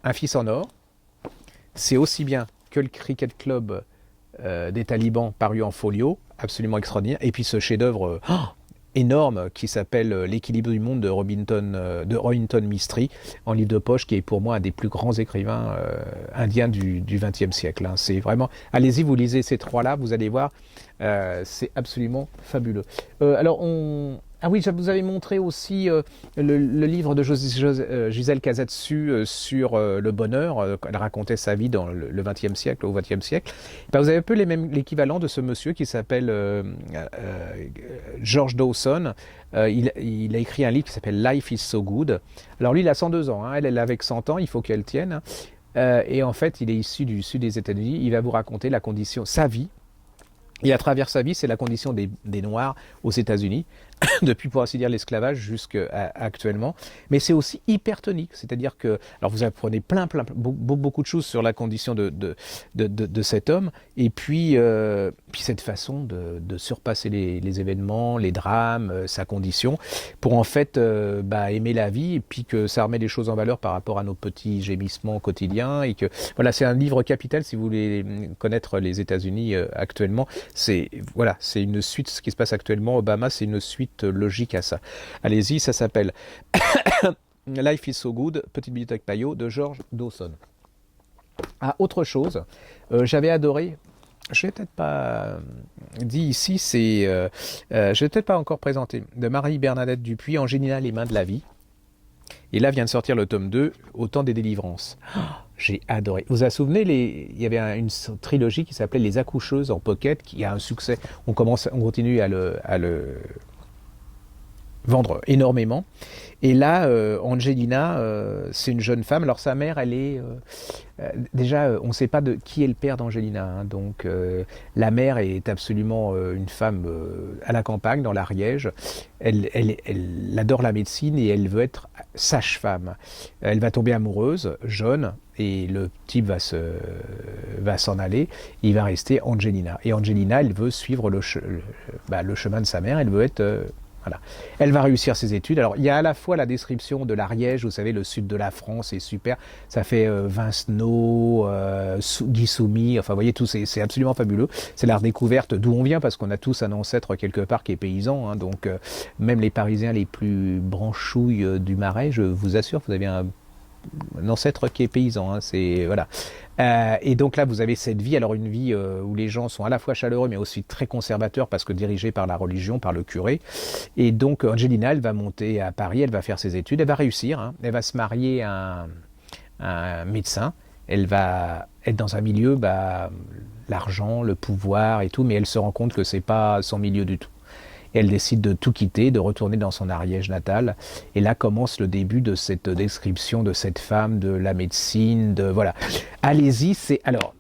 Un fils en or, c'est aussi bien que le Cricket Club des talibans paru en folio, absolument extraordinaire. Et puis ce chef-d'œuvre énorme qui s'appelle L'équilibre du monde de Rohinton Mistry, en livre de poche, qui est pour moi un des plus grands écrivains indiens du XXe siècle, hein. C'est vraiment... Allez-y, vous lisez ces trois-là, vous allez voir, c'est absolument fabuleux. Ah oui, je vous avais montré aussi le livre de Gisèle Casatsu sur le bonheur. Elle racontait sa vie dans le XXe siècle, au XXe siècle. Ben, vous avez un peu l'équivalent de ce monsieur qui s'appelle George Dawson. Il a écrit un livre qui s'appelle Life is so good. Alors lui, il a 102 ans, hein. Elle a avec 100 ans, il faut qu'elle tienne. Et en fait, il est issu du sud des États-Unis. Il va vous raconter sa vie. Et à travers sa vie, c'est la condition des Noirs aux États-Unis. depuis pour ainsi dire l'esclavage jusqu'à actuellement, mais c'est aussi hyper tonique, c'est-à-dire que, alors vous apprenez beaucoup de choses sur la condition de cet homme, et puis cette façon de surpasser les événements, les drames, sa condition, pour en fait aimer la vie, et puis que ça remet les choses en valeur par rapport à nos petits gémissements quotidiens, et que voilà, c'est un livre capital si vous voulez connaître les États-Unis actuellement, c'est une suite, ce qui se passe actuellement, Obama, c'est une suite logique à ça. Allez-y, ça s'appelle Life is so good, Petite bibliothèque Payot de George Dawson. Ah, autre chose, j'avais adoré, je l'ai peut-être pas dit ici, je l'ai peut-être pas encore présenté, de Marie-Bernadette Dupuis, Angelina, les mains de la vie. Et là vient de sortir le tome 2, Au temps des délivrances. Oh, j'ai adoré. Vous vous souvenez, il y avait une trilogie qui s'appelait Les accoucheuses en pocket, qui a un succès. On continue à le vendre énormément. Et là, Angelina, c'est une jeune femme. Alors sa mère, elle est... déjà, on ne sait pas de qui est le père d'Angelina. Hein. Donc la mère est absolument une femme à la campagne, dans l'Ariège. Elle adore la médecine et elle veut être sage-femme. Elle va tomber amoureuse, jeune, et le type va s'en aller. Il va rester Angelina. Et Angelina, elle veut suivre le chemin de sa mère. Elle veut être... Voilà. Elle va réussir ses études. Alors, il y a à la fois la description de l'Ariège, vous savez, le sud de la France, c'est super. Ça fait Vincenot, Guy Soumy, enfin, vous voyez, tout, c'est absolument fabuleux. C'est la redécouverte d'où on vient, parce qu'on a tous un ancêtre quelque part qui est paysan. Hein, donc, même les Parisiens les plus branchouilles du Marais, je vous assure, vous avez un ancêtre qui est paysan, hein, c'est voilà. Et donc là, vous avez cette vie, alors une vie où les gens sont à la fois chaleureux, mais aussi très conservateurs parce que dirigés par la religion, par le curé. Et donc Angelina, elle va monter à Paris, elle va faire ses études, elle va réussir, hein, elle va se marier à un médecin, elle va être dans un milieu, l'argent, le pouvoir et tout, mais elle se rend compte que c'est pas son milieu du tout. Et elle décide de tout quitter, de retourner dans son Ariège natal. Et là commence le début de cette description de cette femme, de la médecine, de voilà. Allez-y, alors,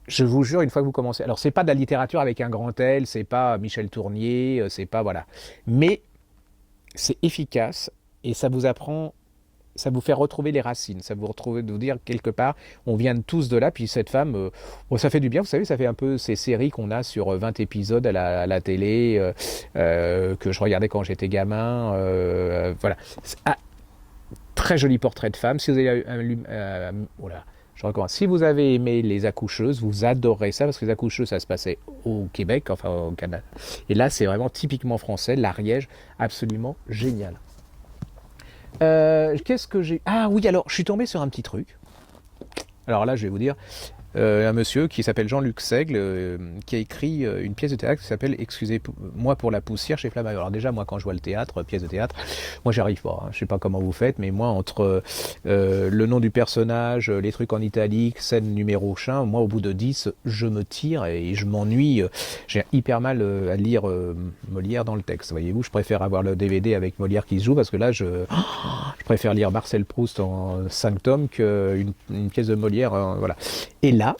je vous jure, une fois que vous commencez, alors c'est pas de la littérature avec un grand L, c'est pas Michel Tournier, c'est pas voilà, mais c'est efficace et ça vous apprend. Ça vous fait retrouver les racines, ça vous dire quelque part, on vient tous de là, puis cette femme, ça fait du bien, vous savez, ça fait un peu ces séries qu'on a sur 20 épisodes à la télé, que je regardais quand j'étais gamin, voilà. Ah, très joli portrait de femme, si vous avez voilà, je recommence. Si vous avez aimé Les Accoucheuses, vous adorez ça, parce que Les Accoucheuses, ça se passait au Québec, enfin au Canada, et là c'est vraiment typiquement français, l'Ariège, absolument génial. Qu'est-ce que j'ai... Ah oui, alors, je suis tombé sur un petit truc. Alors là, je vais vous dire, un monsieur qui s'appelle Jean-Luc Seigle, qui a écrit une pièce de théâtre qui s'appelle Excusez-moi pour la poussière chez Flammarion. Alors déjà, moi, quand je vois le théâtre, pièce de théâtre, moi, j'y arrive pas. Hein. Je sais pas comment vous faites, mais moi, entre le nom du personnage, les trucs en italique, scène numéro chien, moi, au bout de 10, je me tire et je m'ennuie. J'ai hyper mal à lire Molière dans le texte. Voyez-vous, je préfère avoir le DVD avec Molière qui se joue, parce que là, je préfère lire Marcel Proust en 5 tomes qu'une pièce de Molière, voilà. Et là,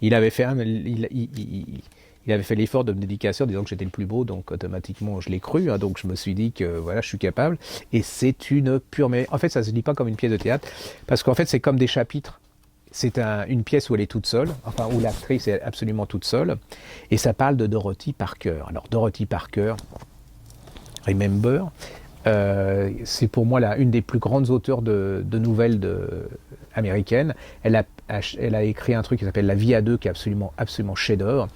il avait fait l'effort de me dédicacer en disant que j'étais le plus beau, donc automatiquement je l'ai cru, hein, donc je me suis dit que voilà, je suis capable. Et c'est une pure... Mais en fait, ça se lit pas comme une pièce de théâtre, parce qu'en fait, c'est comme des chapitres. C'est une pièce où elle est toute seule, enfin où l'actrice est absolument toute seule, et ça parle de Dorothy Parker. Alors Dorothy Parker, Remember, c'est pour moi une des plus grandes auteurs de nouvelles américaines. Elle a écrit un truc qui s'appelle La vie à deux, qui est absolument chef-d'œuvre.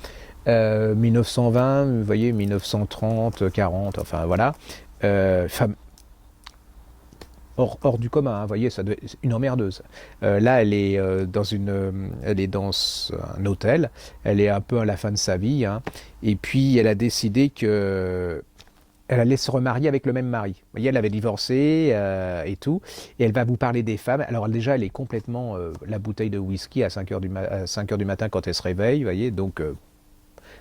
1920, vous voyez, 1930, 40, enfin voilà. Femme hors du commun, hein, vous voyez, c'est une emmerdeuse. Là, elle est dans un hôtel. Elle est un peu à la fin de sa vie, hein, et puis elle a décidé que elle allait se remarier avec le même mari. Vous voyez, elle avait divorcé et tout. Et elle va vous parler des femmes. Alors déjà, elle est complètement la bouteille de whisky à 5 heures du matin quand elle se réveille. Vous voyez, donc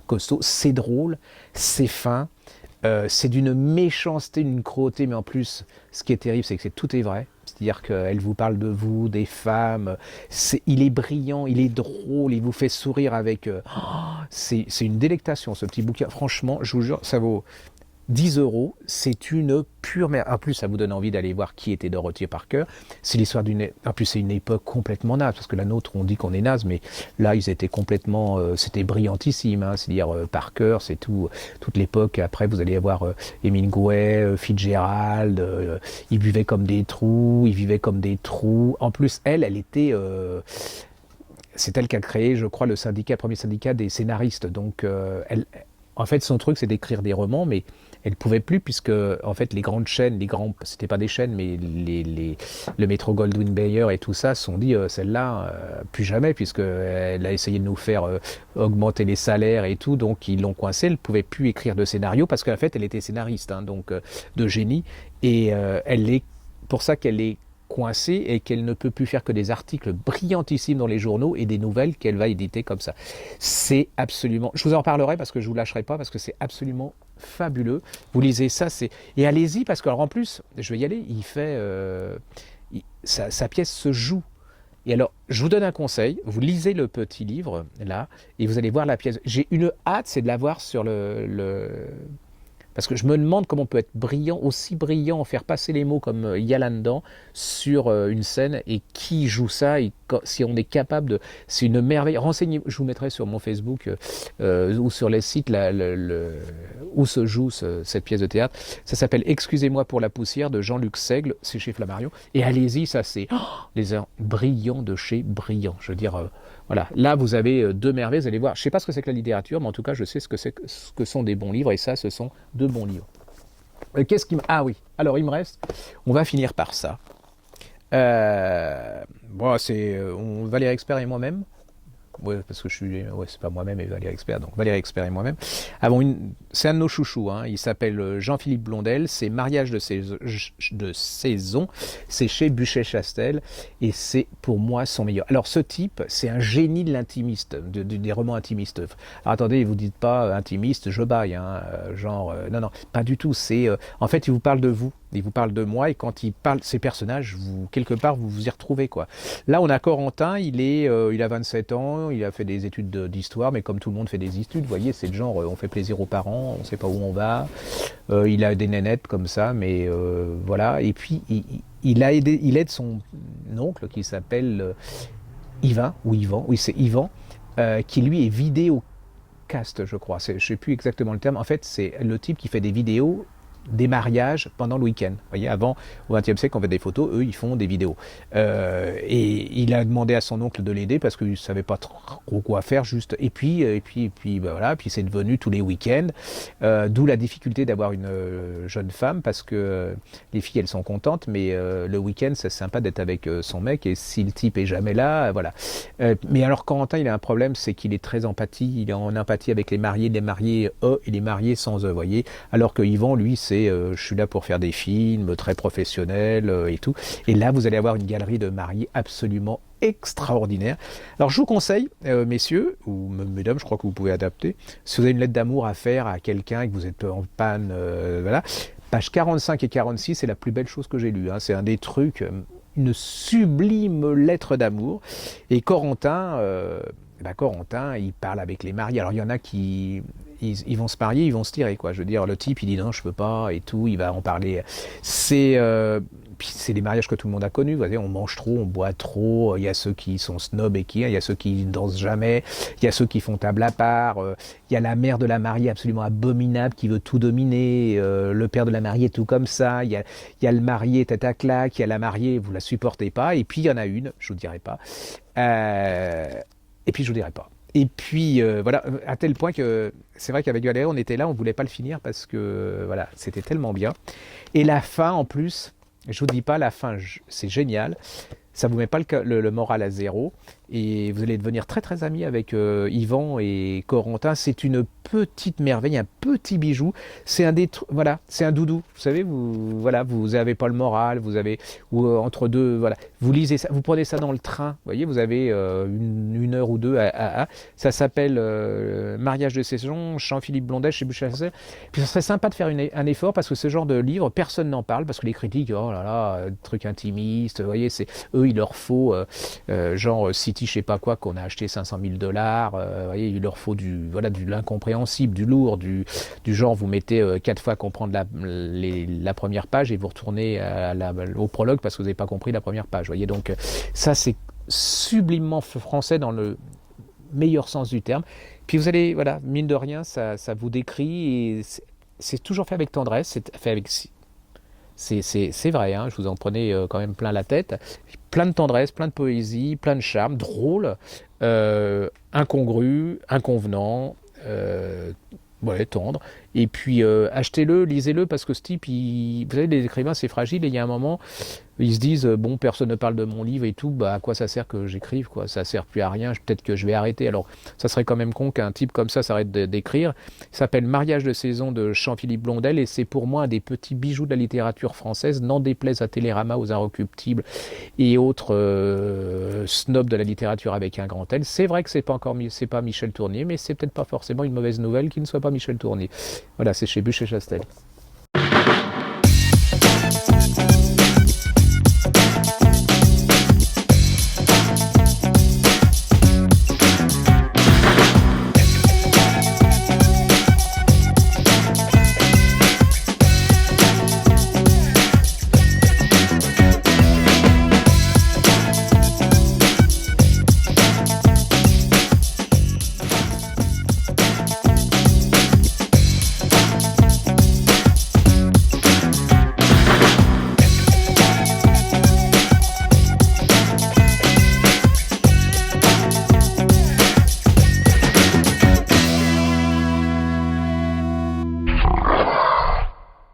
costaud. C'est drôle, c'est fin. C'est d'une méchanceté, d'une cruauté. Mais en plus, ce qui est terrible, c'est que tout est vrai. c'est-à-dire qu'elle vous parle de vous, des femmes. Il est brillant, il est drôle, il vous fait sourire avec. C'est une délectation ce petit bouquin. Franchement, je vous jure, ça vaut 10 €, c'est une pure merde. En plus, ça vous donne envie d'aller voir qui était Dorothy Parker. C'est l'histoire d'une. En plus, c'est une époque complètement naze, parce que la nôtre, on dit qu'on est naze, mais là, ils étaient complètement. C'était brillantissime, hein, c'est-à-dire Parker, c'est tout, toute l'époque. Après, vous allez avoir Hemingway, Fitzgerald. Ils buvaient comme des trous, ils vivaient comme des trous. En plus, elle était. C'est elle qui a créé, je crois, le syndicat, premier syndicat des scénaristes. Donc, en fait, son truc, c'est d'écrire des romans, mais elle pouvait plus puisque, en fait, les grandes chaînes, c'était pas des chaînes, mais le Metro-Goldwyn-Mayer et tout ça se sont dit, celle-là, plus jamais, puisque elle a essayé de nous faire augmenter les salaires et tout, donc ils l'ont coincée. Elle pouvait plus écrire de scénario parce qu'en fait, elle était scénariste, hein, donc de génie, et elle est pour ça qu'elle est coincée et qu'elle ne peut plus faire que des articles brillantissimes dans les journaux et des nouvelles qu'elle va éditer comme ça. C'est absolument... Je vous en parlerai parce que je ne vous lâcherai pas, parce que c'est absolument fabuleux. Vous lisez ça, c'est... Et allez-y, parce que alors en plus, je vais y aller, il fait... sa pièce se joue. Et alors, je vous donne un conseil, vous lisez le petit livre, là, et vous allez voir la pièce. J'ai une hâte, c'est de la voir sur Parce que je me demande comment on peut être brillant, aussi brillant, faire passer les mots comme il y a là-dedans, sur une scène, et qui joue ça, et si on est capable de... C'est une merveille. Renseignez, je vous mettrai sur mon Facebook ou sur les sites où se joue cette pièce de théâtre. Ça s'appelle Excusez-moi pour la poussière de Jean-Luc Seigle, c'est chez Flammarion. Et allez-y, ça c'est les heures brillants de chez Brillant. Je veux dire... Voilà, là vous avez deux merveilles, vous allez voir, je ne sais pas ce que c'est que la littérature, mais en tout cas je sais ce que sont des bons livres, et ça ce sont de bons livres. Ah oui, alors il me reste, on va finir par ça. Bon, c'est Valérie Expert et moi-même. Ouais, parce que c'est pas moi-même et Valérie Expert, donc Valérie Expert et moi-même. C'est un de nos chouchous, hein, il s'appelle Jean-Philippe Blondel, c'est Mariage de saison, c'est chez Buchet-Chastel, et c'est pour moi son meilleur. Alors ce type, c'est un génie de l'intimiste, des romans intimistes. Alors attendez, vous dites pas intimiste, je baille, hein, non, pas du tout, en fait il vous parle de vous. Il vous parle de moi, et quand il parle ces personnages, quelque part vous vous y retrouvez, quoi. Là on a Corentin, il a 27 ans, il a fait des études d'histoire, mais comme tout le monde fait des études, vous voyez, c'est le genre on fait plaisir aux parents, on ne sait pas où on va, il a des nénettes comme ça, mais voilà, et puis il aide son oncle qui s'appelle Yvan, oui c'est Yvan, qui lui est vidéocast, je crois, je ne sais plus exactement le terme, en fait c'est le type qui fait des vidéos des mariages pendant le week-end. Vous voyez, avant, au XXe siècle, on fait des photos, eux, ils font des vidéos. Et il a demandé à son oncle de l'aider parce qu'il ne savait pas trop quoi faire, juste. Et puis, ben voilà, puis c'est devenu tous les week-ends. D'où la difficulté d'avoir une jeune femme, parce que les filles, elles sont contentes, mais le week-end, c'est sympa d'être avec son mec, et si le type est jamais là, voilà. Mais alors, Corentin, il a un problème, c'est qu'il est très empathie, il est en empathie avec les mariés et les mariés sans eux, vous voyez. Alors que Yvan, lui, c'est je suis là pour faire des films très professionnels et tout. Et là, vous allez avoir une galerie de mariés absolument extraordinaire. Alors, je vous conseille, messieurs, ou mesdames, je crois que vous pouvez adapter, si vous avez une lettre d'amour à faire à quelqu'un et que vous êtes en panne, voilà, pages 45 et 46, c'est la plus belle chose que j'ai lue. Hein. C'est un des trucs, une sublime lettre d'amour. Et Corentin, il parle avec les mariés. Alors, il y en a qui... Ils vont se marier, ils vont se tirer, quoi. Je veux dire, le type, il dit non, je peux pas, et tout, il va en parler. Puis c'est des mariages que tout le monde a connus, vous voyez, on mange trop, on boit trop, il y a ceux qui sont snobs et il y a ceux qui dansent jamais, il y a ceux qui font table à part, il y a la mère de la mariée absolument abominable qui veut tout dominer, le père de la mariée tout comme ça, il y a le marié tête à claque, il y a la mariée, vous la supportez pas, et puis il y en a une, je vous dirai pas, et puis je vous dirai pas. Et puis voilà, à tel point que c'est vrai qu'avec Valérie, on était là, on voulait pas le finir parce que voilà, c'était tellement bien. Et la fin, en plus, je vous dis pas, la fin, c'est génial. Ça vous met pas le moral à zéro. et vous allez devenir très très amis avec Yvan et Corentin. C'est une petite merveille, un petit bijou. C'est un voilà, c'est un doudou. Vous savez, vous avez pas le moral, vous avez ou entre deux, voilà, vous lisez ça, vous prenez ça dans le train. Vous voyez, vous avez une heure ou deux ça s'appelle Mariage de saison, Jean-Philippe Blondet chez Buchet-Chassel. Puis ça serait sympa de faire un effort parce que ce genre de livre, personne n'en parle parce que les critiques, oh là là, truc intimiste. Vous voyez, c'est eux, il leur faut genre City, je sais pas quoi, qu'on a acheté 500 000 $. Vous voyez, il leur faut de l'incompréhensible, du lourd, du genre, vous mettez 4 fois comprendre la première page et vous retournez au prologue parce que vous n'avez pas compris la première page. Vous voyez, donc ça, c'est sublimement français dans le meilleur sens du terme. Puis vous allez, voilà, mine de rien, ça vous décrit et c'est toujours fait avec tendresse, c'est fait avec c'est vrai, hein, je vous en prenais quand même plein la tête. Plein de tendresse, plein de poésie, plein de charme, drôle, incongru, inconvenant, ouais, tendre. Et puis achetez-le, lisez-le, parce que ce type, vous savez, les écrivains, c'est fragile, et il y a un moment, ils se disent, bon, personne ne parle de mon livre et tout, bah à quoi ça sert que j'écrive, quoi? Ça sert plus à rien, peut-être que je vais arrêter. Alors, ça serait quand même con qu'un type comme ça s'arrête d'écrire. Il s'appelle Mariage de saison de Jean-Philippe Blondel, et c'est pour moi un des petits bijoux de la littérature française, n'en déplaise à Télérama, aux Inrecuptibles et autres snobs de la littérature avec un grand L. C'est vrai que c'est pas Michel Tournier, mais c'est peut-être pas forcément une mauvaise nouvelle qu'il ne soit pas Michel Tournier. Voilà, c'est chez Buchet-Chastel.